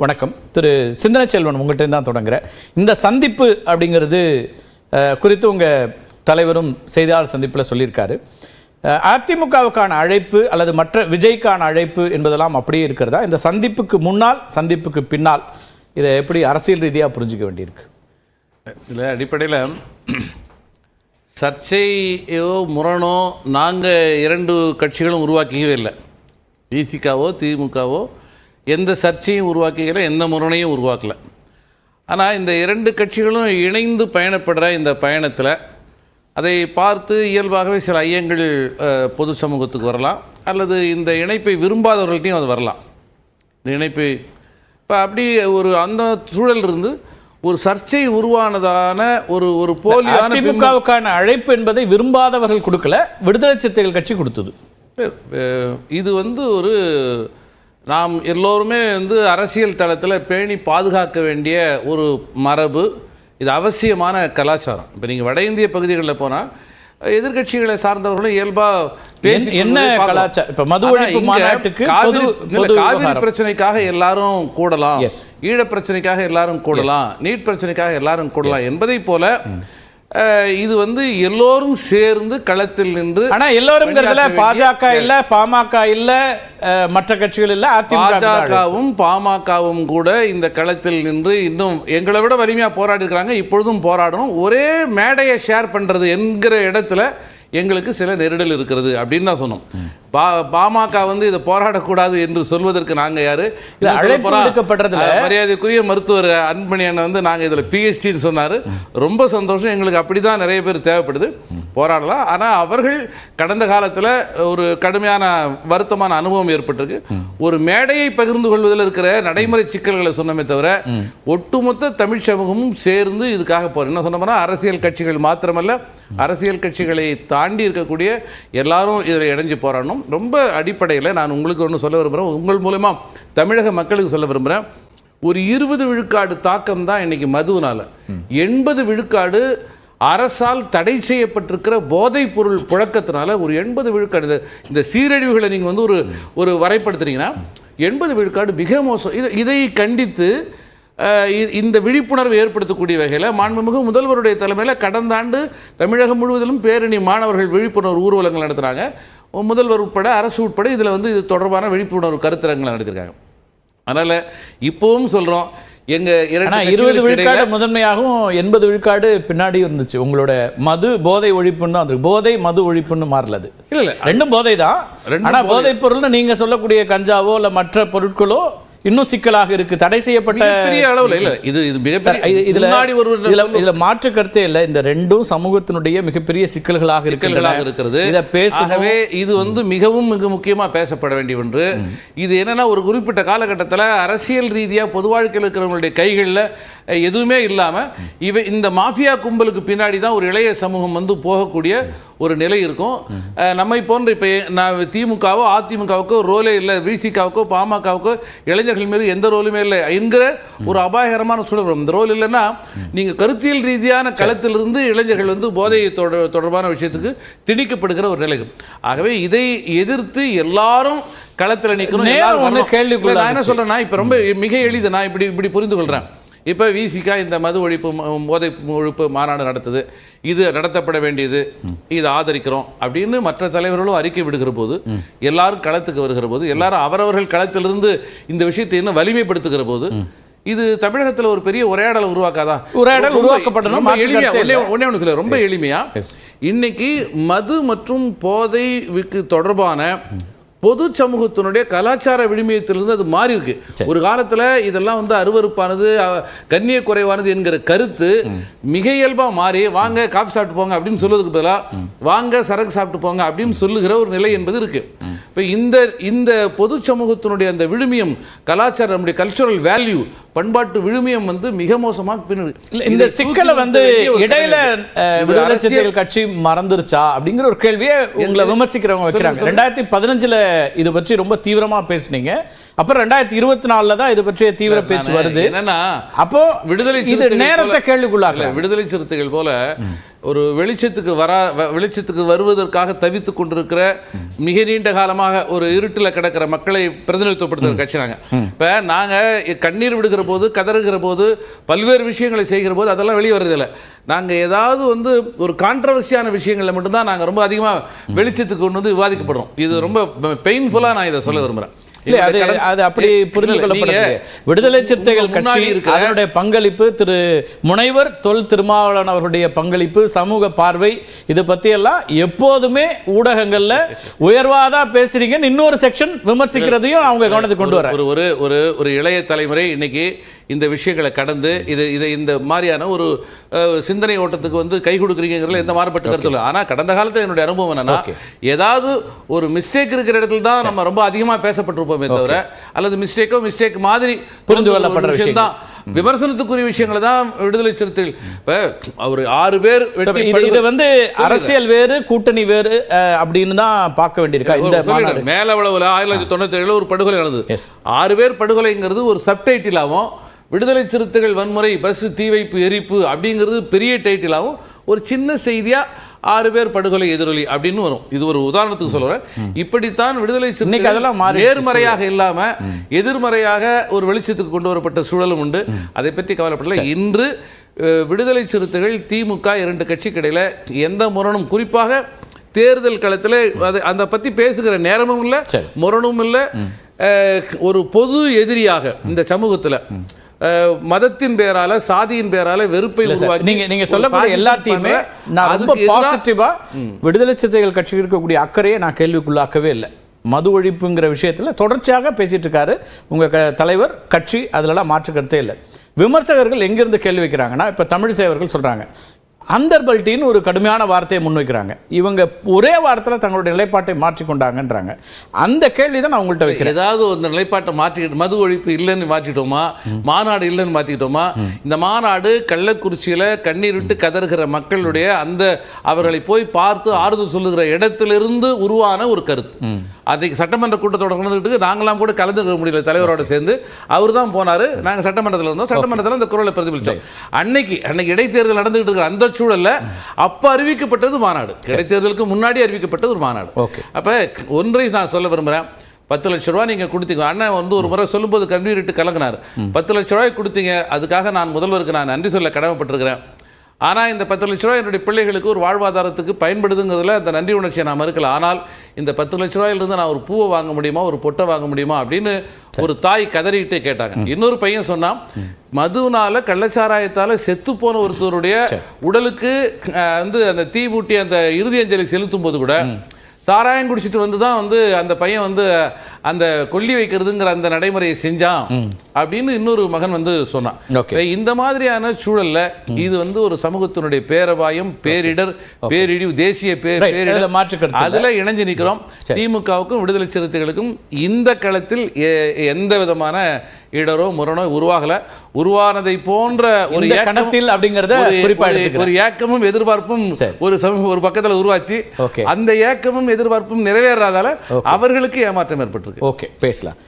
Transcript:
வணக்கம். திரு சிந்தனை செல்வன், உங்கள்கிட்ட தான் தொடங்குறேன். இந்த சந்திப்பு அப்படிங்கிறது குறித்து உங்கள் தலைவரும் செய்தியாளர் சந்திப்பில் சொல்லியிருக்காரு. அதிமுகவுக்கான அழைப்பு அல்லது மற்ற விஜய்க்கான அழைப்பு என்பதெல்லாம் அப்படியே இருக்கிறதா? இந்த சந்திப்புக்கு முன்னால், சந்திப்புக்கு பின்னால் இதை எப்படி அரசியல் ரீதியாக புரிஞ்சுக்க வேண்டியிருக்கு? இதில் அடிப்படையில் சர்ச்சையோ முரணோ நாங்கள் இரண்டு கட்சிகளும் உருவாக்கியவே இல்லை. விசிகாவோ திமுகவோ எந்த சர்ச்சையும் உருவாக்கிக்கல, எந்த முரணையும் உருவாக்கலை. ஆனால் இந்த இரண்டு கட்சிகளும் இணைந்து பயணப்படுற இந்த பயணத்தில் அதை பார்த்து இயல்பாகவே சில ஐயங்கள் பொது சமூகத்துக்கு வரலாம், அல்லது இந்த இணைப்பை விரும்பாதவர்கள்ட்டையும் அது வரலாம். இந்த இணைப்பை இப்போ அப்படி ஒரு அந்த சூழல் இருந்து ஒரு சர்ச்சை உருவானதான ஒரு போலியான திமுகவுக்கான அழைப்பு என்பதை விரும்பாதவர்கள் கொடுக்கல, விடுதலை சிறுத்தைகள் கட்சி கொடுத்தது. இது ஒரு நாம் எல்லோருமே அரசியல் தளத்தில் பேணி பாதுகாக்க வேண்டிய ஒரு மரபு, இது அவசியமான கலாச்சாரம். இப்போ நீங்கள் வட இந்திய பகுதிகளில் போனால் எதிர்கட்சிகளை சார்ந்தவர்களும் இயல்பாக என்ன கலாச்சாரம், இப்போ மது ஒழிப்பு மாநாட்டுக்கு காவிரி பிரச்சனைக்காக எல்லாரும் கூடலாம், ஈழ பிரச்சனைக்காக எல்லாரும் கூடலாம், நீட் பிரச்சனைக்காக எல்லாரும் கூடலாம் என்பதை போல இது எல்லோரும் சேர்ந்து களத்தில் நின்று. ஆனா எல்லோரும் பாஜக இல்ல, பாமக இல்ல, மற்ற கட்சிகள் இல்ல, பாஜகவும் பாமகவும் கூட இந்த களத்தில் நின்று இன்னும் எங்களை விட வலிமையா போராடி இருக்காங்க, இப்பொழுதும் போராடணும். ஒரே மேடையை ஷேர் பண்றது என்கிற இடத்துல எங்களுக்கு சில நெருடல் இருக்கிறது அப்படின்னு தான் சொன்னோம். பாமக இதை போராடக்கூடாது என்று சொல்வதற்கு நாங்கள் யாரு? மரியாதைக்குரிய மருத்துவர் அன்பணி அண்ணன் நாங்கள் இதில் பிஹெச்டின்னு சொன்னார். ரொம்ப சந்தோஷம், எங்களுக்கு அப்படி தான் நிறைய பேர் தேவைப்படுது, போராடலாம். ஆனால் அவர்கள் கடந்த காலத்தில் ஒரு கடுமையான வருத்தமான அனுபவம் ஏற்பட்டிருக்கு. ஒரு மேடையை பகிர்ந்து கொள்வதில் இருக்கிற நடைமுறை சிக்கல்களை சொன்னமே தவிர ஒட்டுமொத்த தமிழ் சமூகமும் சேர்ந்து இதுக்காக போகிறோம். என்ன சொன்னோம்னா, அரசியல் கட்சிகள் மாத்திரமல்ல, அரசியல் கட்சிகளை தாண்டி இருக்கக்கூடிய எல்லாரும் இதில் இணைஞ்சு போராடணும். ரொம்ப அடிப்படையில் நான் உங்களுக்கு ஒன்று சொல்ல விரும்புகிறேன், உங்கள் மூலமா தமிழக மக்களுக்கு சொல்ல விரும்புகிறேன். ஒரு 20 விழுக்காடு தாக்கம் தான் இன்னைக்கு மதுவினால. 80 விழுக்காடு அரசால் தடை செய்யப்பட்டிருக்கிற போதைப் பொருள் புழக்கத்தினால. ஒரு 80 விழுக்காடு இந்த சீரழிவுகளை நீங்கள் ஒரு வரைப்படுத்துறீங்கன்னா 80 விழுக்காடு மிக மோசம். இதை கண்டித்து இந்த விழிப்புணர்வை ஏற்படுத்தக்கூடிய வகையில் மாண்புமிகு முதல்வருடைய தலைமையில் கடந்த ஆண்டு தமிழகம் முழுவதிலும் பேரணி மாணவர்கள் விழிப்புணர்வு ஊர்வலங்கள் நடத்துகிறாங்க. முதல்வர் உட்பட, அரசு உட்பட இதில் இது தொடர்பான விழிப்புணர்வு கருத்தரங்களை நடத்திருக்காங்க. அதனால் இப்போவும் சொல்கிறோம், எங்கள் 20 விழுக்காடு முதன்மையாகவும் 80 விழுக்காடு பின்னாடி இருந்துச்சு. உங்களோட மது போதை ஒழிப்புன்னு தான், போதை மது ஒழிப்புன்னு மாறலது. இல்லை, ரெண்டும் போதை தான். ஆனால் போதைப் பொருள்னு நீங்கள் சொல்லக்கூடிய கஞ்சாவோ இல்லை மற்ற பொருட்களோ இன்னும் சிக்கலாக இருக்கு, தடை செய்யப்பட்ட பெரிய அளவில் இல்லை. இதுல மாற்று கருத்தே இல்லை. இந்த ரெண்டும் சமூகத்தினுடைய மிகப்பெரிய சிக்கல்களாக இருக்கிறது. இதை பேசவே இது மிகவும் மிக முக்கியமாக பேசப்பட வேண்டிய ஒன்று. இது என்னன்னா, ஒரு குறிப்பிட்ட காலகட்டத்தில் அரசியல் ரீதியாக பொது வாழ்க்கையில் இருக்கிறவங்களுடைய கைகளில் எதுவுமே இல்லாமல் இந்த மாஃபியா கும்பலுக்கு பின்னாடி தான் ஒரு இளைய சமூகம் போகக்கூடிய ஒரு நிலை இருக்கும். நம்மை போன்ற இப்போ நான் திமுகவோ அதிமுகவுக்கோ ரோலே இல்லை, விசிகாவுக்கோ பாமகவுக்கோ இளைஞர்கள் மீது எந்த ரோலுமே இல்லை என்கிற ஒரு அபாயகரமான சூழல். இந்த ரோல் இல்லைன்னா நீங்கள் கருத்தியல் ரீதியான களத்திலிருந்து இளைஞர்கள் போதை தொடர்பான விஷயத்துக்கு திணிக்கப்படுகிற ஒரு நிலை. ஆகவே இதை எதிர்த்து எல்லாரும் களத்தில் நிற்கணும். கேள்வி நான் என்ன சொல்றேன்னா, இப்போ ரொம்ப மிக எளிது, நான் இப்படி புரிந்து கொள்கிறேன். இப்போ விசிகா இந்த மது ஒழிப்பு போதை ஒழிப்பு மாநாடு நடத்துது, இது நடத்தப்பட வேண்டியது, இதை ஆதரிக்கிறோம் அப்படின்னு மற்ற தலைவர்களும் அறிக்கை விடுகிற போது, எல்லாரும் களத்துக்கு வருகிற போது, எல்லாரும் அவரவர்கள் களத்திலிருந்து இந்த விஷயத்தை இன்னும் வலிமைப்படுத்துகிற போது, இது தமிழகத்தில் ஒரு பெரிய உரையாடல் உருவாக்காதா? உரையாடல் உருவாக்கப்படணும். ஒண்ணே சொல்ல, ரொம்ப எளிமையா, இன்னைக்கு மது மற்றும் போதைக்கு தொடர்பான பொது சமூகத்தினுடைய கலாச்சார விழுமியத்திலிருந்து அது மாறி இருக்கு. ஒரு காலத்தில் இதெல்லாம் அருவருப்பானது, கண்ணிய குறைவானது என்கிற கருத்து மிக இயல்பா மாறி, வாங்க காஃபி சாப்பிட்டு போங்க அப்படின்னு சொல்வதற்கு பதிலாக வாங்க சரக்கு சாப்பிட்டு போங்க அப்படின்னு சொல்லுகிற ஒரு நிலை என்பது இருக்கு. இப்போ இந்த பொது சமூகத்தினுடைய அந்த விழுமியம், கலாச்சாரம், நம்முடைய கல்ச்சுரல் வேல்யூ, பண்பாட்டு விழுமியம் மிக மோசமாக பின்னாடி இந்த சிக்கலை இடையில விடுதலை சிறுத்தைகள் கட்சி மறந்துருச்சா அப்படிங்கிற ஒரு கேள்வியை உங்களை விமர்சிக்கிறவங்க வைக்கிறாங்க. 2015 இது பற்றி ரொம்ப தீவிரமா பேசுனீங்க. அப்புறம் 2024 தான் இது பற்றிய தீவிர பேச்சு வருது. என்னன்னா, அப்போ விடுதலை இது நேரத்தை கேள்விக்குள்ளாகல. விடுதலை சிறுத்தைகள் போல ஒரு வெளிச்சத்துக்கு வருவதற்காக தவித்து கொண்டிருக்கிற மிக நீண்ட காலமாக ஒரு இருட்டில் கிடக்கிற மக்களை பிரதிநிதித்துவப்படுத்துகிற கட்சி நாங்கள். இப்போ நாங்கள் கண்ணீர் விடுகிற போது, கதறுகிற போது, பல்வேறு விஷயங்களை செய்கிற போது அதெல்லாம் வெளியே வர்றதில்லை. நாங்கள் ஏதாவது வந்து ஒரு கான்ட்ரவர்சியான விஷயங்களில் மட்டும்தான் நாங்கள் ரொம்ப அதிகமாக வெளிச்சத்துக்கு கொண்டு வந்து விவாதிக்கப்படுறோம். இது ரொம்ப பெயின்ஃபுல்லாக நான் இதை சொல்ல விரும்புகிறேன். அது அப்படி புரிந்து கொள்ளப்படவில்லை. விடுதலை சிறுத்தைகள் கட்சி அதனுடைய பங்களிப்பு, திரு முனைவர் தொல் திருமாவளவன் அவருடைய பங்களிப்பு, சமூக பார்வை, இது பத்தி எல்லாம் எப்போதுமே ஊடகங்கள்ல உயர்வாதா பேசுறீங்கன்னு இன்னொரு செக்ஷன் விமர்சிக்கிறதையும் அவங்க கவனத்துக்கு கொண்டு வர ஒரு இளைய தலைமுறை இன்னைக்கு இந்த விஷயங்களை கடந்து இது இந்த மாதிரியான ஒரு சிந்தனை ஓட்டத்துக்கு வந்து கை கொடுக்குறீங்கிறதுல எந்த மாறுபட்டு கருத்து இல்லை. ஆனால் கடந்த காலத்தில் என்னுடைய அனுபவம் என்னன்னா, ஏதாவது ஒரு மிஸ்டேக் இருக்கிற இடத்துல தான் நம்ம ரொம்ப அதிகமாக பேசப்பட்டிருப்போமே தவிர, அல்லது மிஸ்டேக் மாதிரி புரிந்து கொள்ளப்படுற விஷயம் தான், விமர்சனத்துக்குரிய விஷயங்களை தான் விடுதலை சிறுத்தைகள். இப்போ ஒரு 6 பேர் இது வந்து அரசியல் வேறு, கூட்டணி வேறு அப்படின்னு தான் பார்க்க வேண்டியிருக்கா. இந்த மேலவளவுல 1997 ஒரு படுகொலை நடந்தது. 6 பேர் படுகொலைங்கிறது ஒரு சப்டைட்டிலாகவும், விடுதலை சிறுத்தைகள் வன்முறை, பஸ் தீ வைப்பு, எரிப்பு அப்படிங்கிறது பெரிய டைட்டிலாகவும், ஒரு சின்ன செய்தியா 6 பேர் படுகொலை எதிரொலி அப்படின்னு வரும். இது ஒரு உதாரணத்துக்கு சொல்றேன். இப்படித்தான் விடுதலை சிறுத்தைகள் நேர்மறையாக இல்லாம எதிர்மறையாக ஒரு வெளிச்சத்துக்கு கொண்டு வரப்பட்ட சூழலும் உண்டு. அதை பற்றி கவலைப்படல. இன்று விடுதலை சிறுத்தைகள் திமுக 2 கட்சிக்கு இடையில எந்த முரணும், குறிப்பாக தேர்தல் களத்தில் அந்த பத்தி பேசுகிற நேரமும் இல்லை, முரணும் இல்லை. ஒரு பொது எதிரியாக இந்த சமூகத்தில் மதத்தின் பேரால, சாதியின் பேரால வெறுப்பை உருவாக்கி நீங்க சொல்லக்கூடிய எல்லாத்தையுமே நான் ரொம்ப பாசிட்டிவா விடுதலை சிறுத்தைகள் கட்சிக்கு இருக்கக்கூடிய அக்கறையை நான் கேள்விக்குள்ளாக்கவே இல்லை. மது ஒழிப்புங்கிற விஷயத்துல தொடர்ச்சியாக பேசிட்டு இருக்காரு உங்க தலைவர், கட்சி, அதுலலாம் மாற்று கருத்தே இல்லை. விமர்சகர்கள் எங்கிருந்து கேள்வி வைக்கிறாங்கன்னா, இப்ப தமிழிசை அவர்கள் சொல்றாங்க அந்தர்பல்ட்டின்னு ஒரு கடுமையான வார்த்தையை முன்வைக்கிறாங்க. இவங்க ஒரே வாரத்தில் தங்களுடைய நிலைப்பாட்டை மாற்றிக்கொண்டாங்கன்றாங்க. அந்த கேள்வி தான் நான் உங்கள்கிட்ட வைக்கிறேன். ஏதாவது ஒரு நிலைப்பாட்டை மாற்றிக்கிட்டு, மது ஒழிப்பு இல்லைன்னு மாற்றிட்டோமா, மாநாடு இல்லைன்னு மாற்றிக்கிட்டோமா? இந்த மாநாடு கள்ளக்குறிச்சியில் கண்ணீர் விட்டு கதறுகிற மக்களுடைய அந்த அவர்களை போய் பார்த்து ஆறுதல் சொல்லுகிற இடத்திலிருந்து உருவான ஒரு கருத்து. அன்றைக்கு சட்டமன்ற கூட்டத்தோட கலந்துக்கிட்டு நாங்களாம் கூட கலந்துக்க முடியல, தலைவரோட சேர்ந்து அவர் தான் போனார். நாங்கள் சட்டமன்றத்தில் இருந்தோம். சட்டமன்றத்தில் அந்த குரலை பிரதிபலித்தோம். அன்னைக்கு இடைத்தேர்தல் நடந்துகிட்டு இருக்கிற அந்த சூழல்ல அப்ப அறிவிக்கப்பட்டது மாநாடு. இடைத்தேர்தலுக்கு முன்னாடி அறிவிக்கப்பட்டது ஒரு மாநாடு. அப்ப ஒன்றை நான் சொல்ல விரும்புறேன். 10 லட்சம் ரூபாய் நீங்க கொடுத்தீங்க. அண்ணன் வந்து ஒரு முறை சொல்லும்போது கண்ணீர் விட்டு கலங்கினார். 10 லட்சம் ரூபாய் கொடுத்தீங்க, அதுக்காக நான் முதல்வருக்கு நான் நன்றி சொல்ல கடமைப்பட்டிருக்கிறேன். ஆனால் இந்த 10 லட்ச ரூபாய் என்னுடைய பிள்ளைகளுக்கு ஒரு வாழ்வாதாரத்துக்கு பயன்படுதுங்கிறதுல அந்த நன்றி உணர்ச்சியை நான் மறுக்கல. ஆனால் இந்த 10 லட்ச ரூபாயிலிருந்து நான் ஒரு பூவை வாங்க முடியுமா, ஒரு பொட்டை வாங்க முடியுமா அப்படின்னு ஒரு தாய் கதறிட்டு கேட்டாங்க. இன்னொரு பையன் சொன்னான், மதுவினால கள்ளச்சாராயத்தால செத்து போன ஒருத்தருடைய உடலுக்கு வந்து அந்த தீ மூட்டி அந்த இறுதி அஞ்சலி செலுத்தும் போது கூட சாராயம் குடிச்சிட்டு வந்து தான் வந்து அந்த பையன் வந்து அந்த கொல்லி வைக்கிறதுங்கிற அந்த நடைமுறையை செஞ்சான் அப்படின்னு இன்னொரு மகன் வந்து சொன்னான். இந்த மாதிரியான சூழல்ல இது வந்து ஒரு சமூகத்தினுடைய பேரபாயம், பேரிடர், பேரிடிவு, தேசிய பேரிடர், அதுல இணைஞ்சு நிற்கிறோம். திமுகவுக்கும் விடுதலை சிறுத்தைகளுக்கும் இந்த களத்தில் எந்த விதமான இடரோ முரணோ உருவாகல. உருவானதை போன்ற ஒரு கணத்தில் அப்படிங்கறத ஒரு ஏக்கமும் எதிர்பார்ப்பும் ஒரு பக்கத்துல உருவாச்சு. அந்த ஏக்கமும் எதிர்பார்ப்பும் நிறைவேறாதால அவர்களுக்கு ஏமாற்றம் ஏற்பட்டிருக்கு. ஓகே, பேசலாம்.